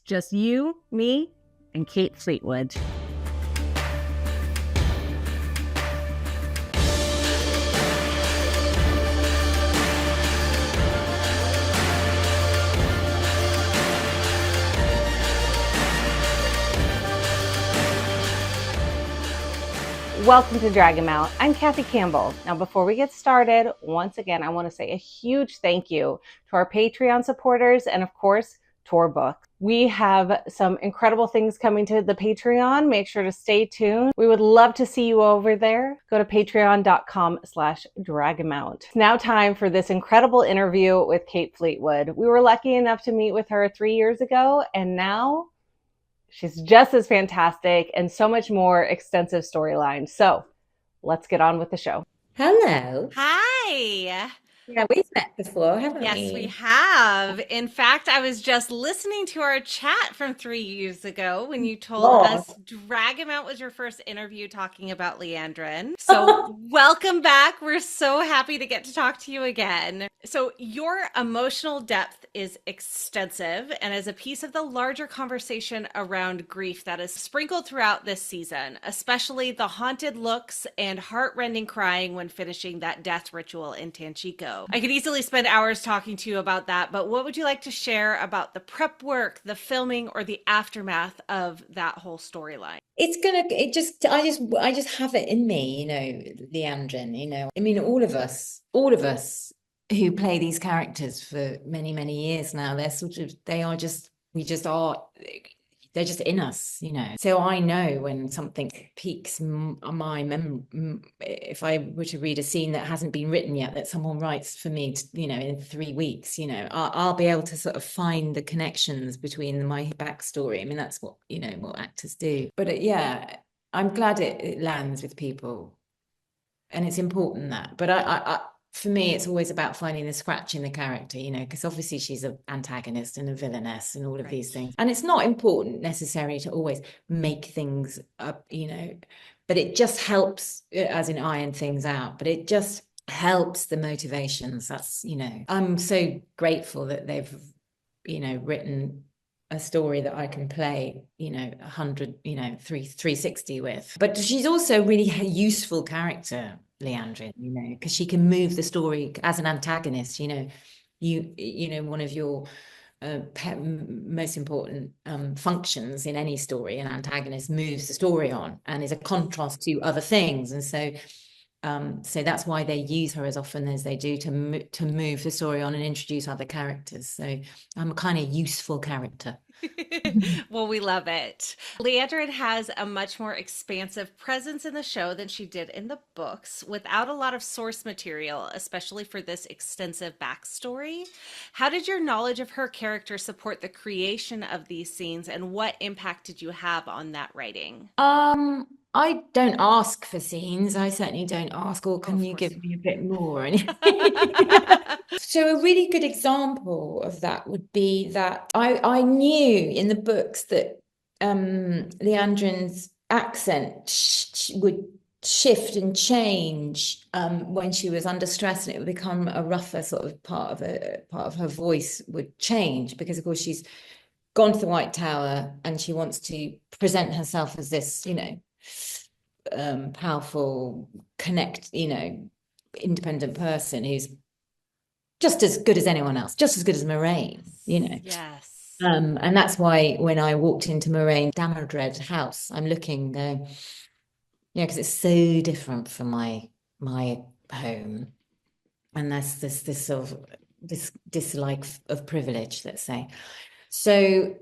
just you, me, and Kate Fleetwood. Welcome to Dragonmount. I'm Kathy Campbell. Now, before we get started, once again, I want to say a huge thank you to our Patreon supporters and, of course, to our book. We have some incredible things coming to the Patreon. Make sure to stay tuned. We would love to see you over there. Go to patreon.com/Dragonmount. It's now time for this incredible interview with Kate Fleetwood. We were lucky enough to meet with her 3 years ago, and now she's just as fantastic and so much more extensive storyline. So let's get on with the show. Hello. Hi. Yeah, we've met before, haven't we? Yes, we have. In fact, I was just listening to our chat from 3 years ago when you told us Dragonmount was your first interview talking about Leandrin. So welcome back. We're so happy to get to talk to you again. So your emotional depth is extensive and is a piece of the larger conversation around grief that is sprinkled throughout this season, especially the haunted looks and heartrending crying when finishing that death ritual in Tanchico. I could easily spend hours talking to you about that, but what would you like to share about the prep work, the filming, or the aftermath of that whole storyline? I just have it in me, Leandrin, I mean, all of us who play these characters for many, many years now, they're just in us, So I know when something piques my memory, if I were to read a scene that hasn't been written yet, that someone writes for me, in 3 weeks, I'll be able to sort of find the connections between my backstory. I mean, that's what, what actors do. But yeah, I'm glad it lands with people, and it's important that. But for me, it's always about finding the scratch in the character, because obviously she's an antagonist and a villainess and all of these things. And it's not important necessarily to always make things up, but it just helps, as in iron things out, but it just helps the motivations. That's, I'm so grateful that they've, written a story that I can play, 360 with. But she's also really a useful character, Liandrin, because she can move the story as an antagonist. One of your most important functions in any story, an antagonist moves the story on and is a contrast to other things, and so that's why they use her as often as they do to move the story on and introduce other characters. So I'm a kind of useful character. Well, we love it. Leandrin has a much more expansive presence in the show than she did in the books, without a lot of source material, especially for this extensive backstory. How did your knowledge of her character support the creation of these scenes, and what impact did you have on that writing? I don't ask for scenes. I certainly don't ask, or can you give me a bit more? So a really good example of that would be that I knew in the books that Leandrin's accent would shift and change when she was under stress, and it would become a rougher sort of part of her voice would change, because of course she's gone to the White Tower and she wants to present herself as this, powerful, independent person who's just as good as anyone else, just as good as Maureen, Yes. And that's why when I walked into Maureen Damodred's house, I'm looking, because it's so different from my home, and there's this sort of this dislike of privilege, let's say. So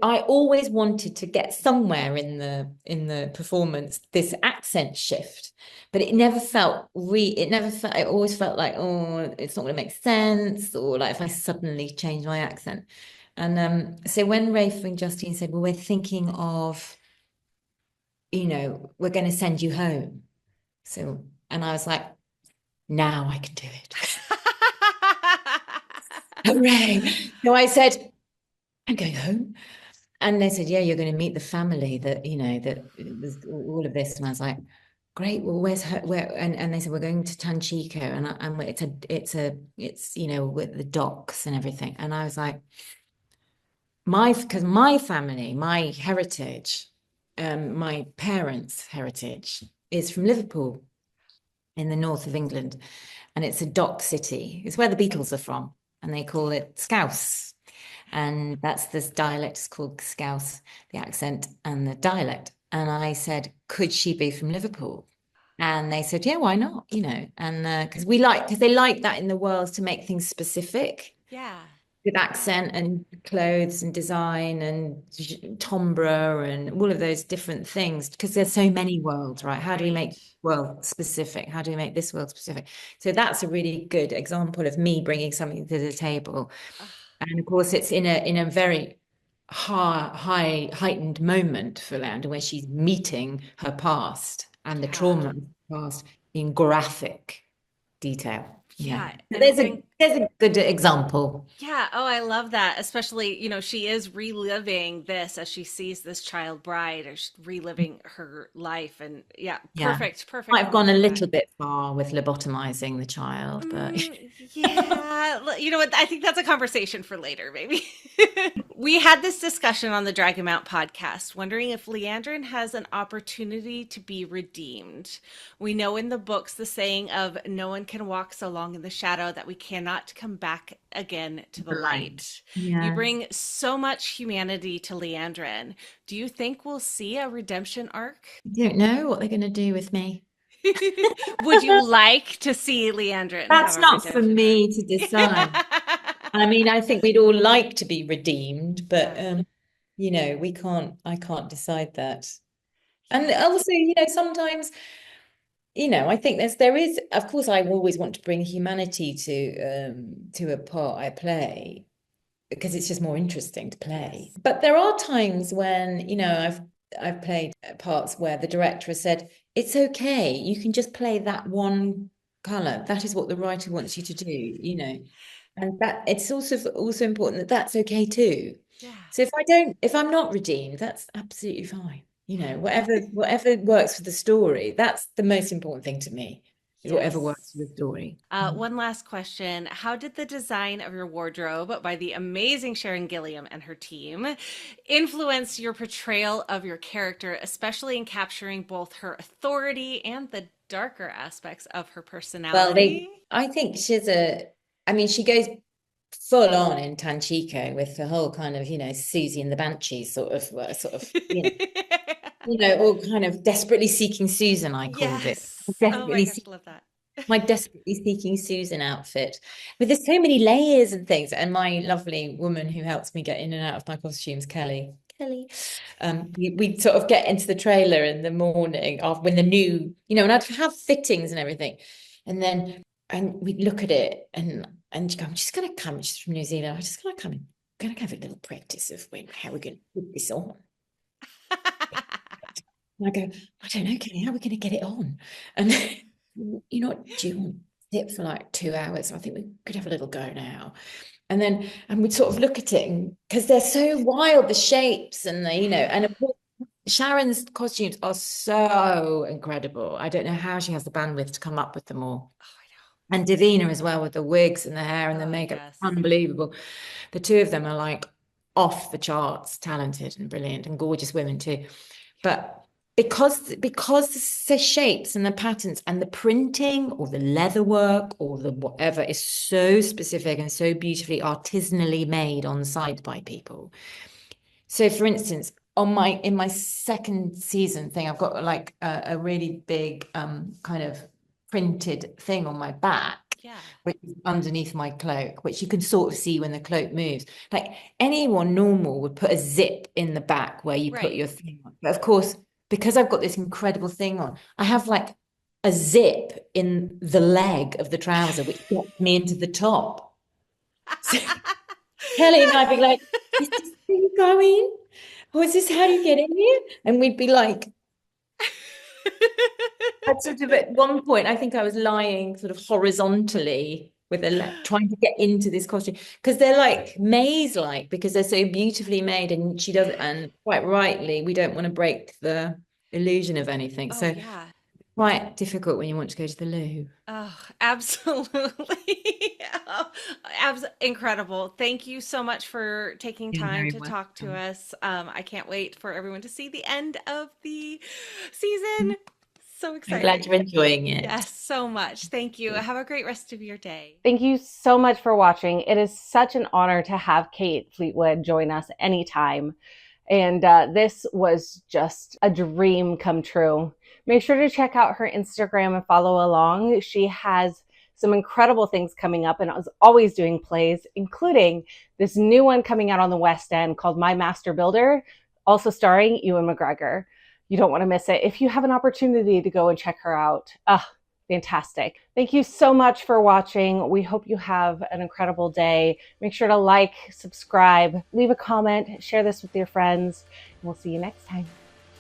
I always wanted to get somewhere in the performance this accent shift, but it never felt it always felt like, oh, it's not going to make sense, or like if I suddenly change my accent. And so when Rafe and Justine said, well, we're thinking of, we're going to send you home. So, and I was like, now I can do it. Hooray. So I said, I'm going home. And they said, yeah, you're going to meet the family that, that was all of this. And I was like, great. Well, where's her? Where? And they said, we're going to Tanchico, and it's with the docks and everything. And I was like, because my family, my heritage, my parents' heritage is from Liverpool in the north of England, and it's a dock city. It's where the Beatles are from, and they call it Scouse. And that's this dialect, it's called Scouse, the accent and the dialect. And I said, could she be from Liverpool? And they said, yeah, why not? You know, and because they like that in the world to make things specific. Yeah. With accent and clothes and design and timbre and all of those different things, because there's so many worlds, right? How do we make world specific? How do we make this world specific? So that's a really good example of me bringing something to the table. And of course, it's in a very heightened moment for Leandrin, where she's meeting her past and the trauma of the past in graphic detail. Yeah. There's a good example. Yeah. Oh, I love that. Especially, you know, she is reliving this as she sees this child bride, or reliving her life. And perfect. I've gone a little bit far with lobotomizing the child, but yeah, you know what? I think that's a conversation for later, maybe. We had this discussion on the Dragonmount podcast, wondering if Leandrin has an opportunity to be redeemed. We know in the books the saying of no one can walk so long in the shadow that we cannot come back again to the light. Yeah. You bring so much humanity to Leandrin. Do you think we'll see a redemption arc? I don't know what they're going to do with me. Would you like to see Leandrin? That's not for me to decide. I mean, I think we'd all like to be redeemed, but you know, I can't decide that. And also, you know, sometimes, you know, I think there is, of course, I always want to bring humanity to a part I play, because it's just more interesting to play. But there are times when, you know, I've played parts where the director has said, it's okay, you can just play that one color. That is what the writer wants you to do, you know. And that it's also important that that's okay too. Yeah. So if I'm not redeemed, that's absolutely fine. You know, whatever works for the story, that's the most important thing to me. Is whatever works for the story. One last question. How did the design of your wardrobe by the amazing Sharon Gilliam and her team influence your portrayal of your character, especially in capturing both her authority and the darker aspects of her personality? Well, I think she goes full on in Tanchico with the whole kind of, you know, Susie and the Banshees sort of, you know, you know, all kind of desperately seeking Susan, I called it. Desperately love that. My desperately seeking Susan outfit. But there's so many layers and things. And my lovely woman who helps me get in and out of my costumes, Kelly. We sort of get into the trailer in the morning when the new, you know, and I'd have fittings and everything. And we'd look at it and she'd go, I'm just going to come, she's from New Zealand, I'm just going to come and going to have a little practice of how we're going to put this on. And I go, I don't know, Kelly, how are we going to get it on? And you know what, do you want to sit for like 2 hours? I think we could have a little go now. And we'd sort of look at it, because they're so wild, the shapes and the, you know, and of course, Sharon's costumes are so incredible. I don't know how she has the bandwidth to come up with them all. Oh, I know. And Davina as well, with the wigs and the hair and the makeup, unbelievable. The two of them are like off the charts, talented and brilliant and gorgeous women too. But because the shapes and the patterns and the printing or the leather work or the whatever is so specific and so beautifully artisanally made on site by people. So for instance, in my second season thing, I've got like a really big kind of printed thing on my back, which is underneath my cloak, which you can sort of see when the cloak moves. Like anyone normal would put a zip in the back where you put your thing on. But of course, because I've got this incredible thing on, I have like a zip in the leg of the trouser, which gets me into the top. So Kelly and I'd be like, is this thing going? Or is this how you get in here? And we'd be like, at one point, I think I was lying sort of horizontally with trying to get into this costume, because they're like maze-like, because they're so beautifully made, and she does, and quite rightly, we don't want to break the illusion of anything. quite difficult when you want to go to the loo. Oh, absolutely. Incredible. Thank you so much for taking time to talk to us. I can't wait for everyone to see the end of the season. So excited. I'm glad you're enjoying it. Yes, so much. Thank you. Have a great rest of your day. Thank you so much for watching. It is such an honor to have Kate Fleetwood join us anytime. And this was just a dream come true. Make sure to check out her Instagram and follow along. She has some incredible things coming up and is always doing plays, including this new one coming out on the West End called My Master Builder, also starring Ewan McGregor. You don't want to miss it. If you have an opportunity to go and check her out, fantastic. Thank you so much for watching. We hope you have an incredible day. Make sure to like, subscribe, leave a comment, share this with your friends, and we'll see you next time.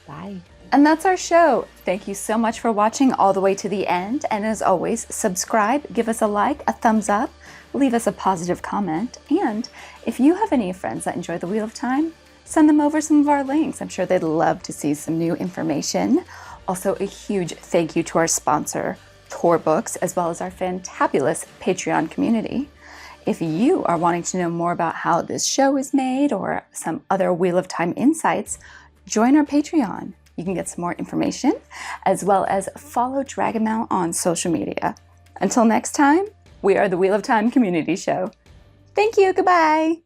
Bye. And that's our show. Thank you so much for watching all the way to the end. And as always, subscribe, give us a like, a thumbs up, leave us a positive comment. And if you have any friends that enjoy the Wheel of Time, send them over some of our links. I'm sure they'd love to see some new information. Also, a huge thank you to our sponsor, Tor Books, as well as our fantabulous Patreon community. If you are wanting to know more about how this show is made or some other Wheel of Time insights, join our Patreon. You can get some more information, as well as follow Dragonmount on social media. Until next time, we are the Wheel of Time Community Show. Thank you. Goodbye.